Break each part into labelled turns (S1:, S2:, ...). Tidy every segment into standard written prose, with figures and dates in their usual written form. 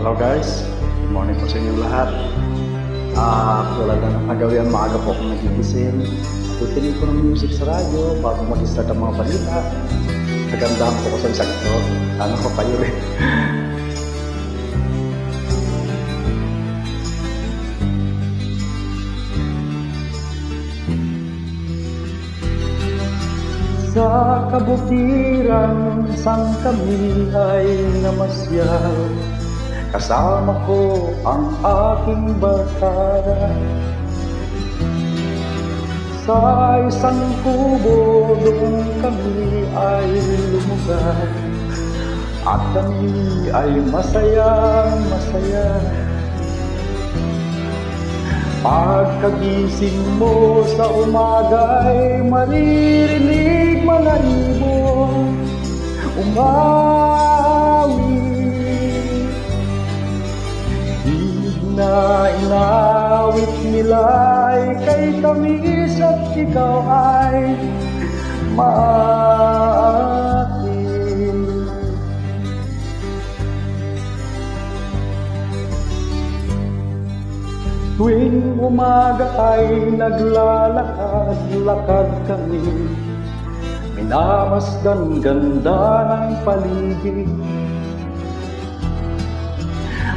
S1: Hello guys, good morning po sa inyo lahat. Tulad na nakagawian, maaga po akong nagigising. Tutuloy ko ng music sa radyo bago mag-start ang mga balita. Nagandahan po ko sa sakto. Sana ko kayo rin. Sa kabutiran, sang kami ay namasyal. Kasama ko ang aking barkada. Sa isang kubo doon kami ay lumugar. At kami ay masayang masaya. Pagkagising mo sa umaga'y maririnig mga ibon umawi. Hig na inawit nila'y kay tamis at ikaw ay maakin. Tuwing umaga ay naglalakad-lakad kami, minamasdan ganda ng paligid.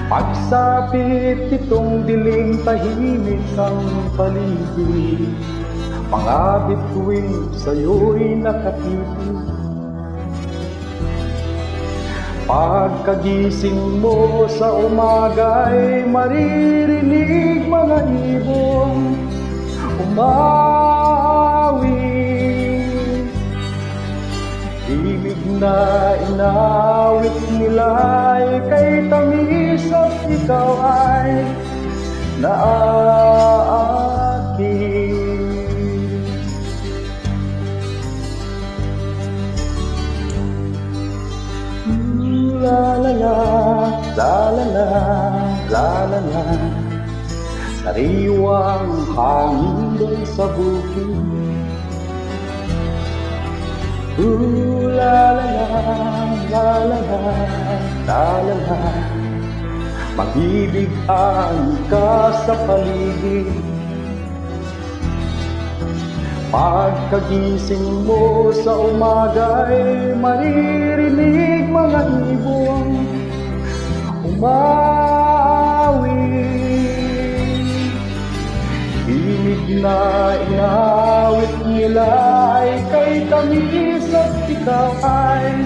S1: Pagsapit itong dilim, tahimik ang paligid. Mga bituin sa'yo'y nakatipid. Pagkagising mo sa umaga'y maririnig mga ibon umawi. Ibig na inawit nila'y kay tamis at ikaw ay naakin. La la la, la la la, la la la. Sariwang hangin doon sa bukid. La la la, la la la, la la la. Magbibigyan ka sa paligid. Pagkagising mo sa umaga'y maririnig mga ibon umawi. Himig na inawit nila ay kay tamis at ikaw ay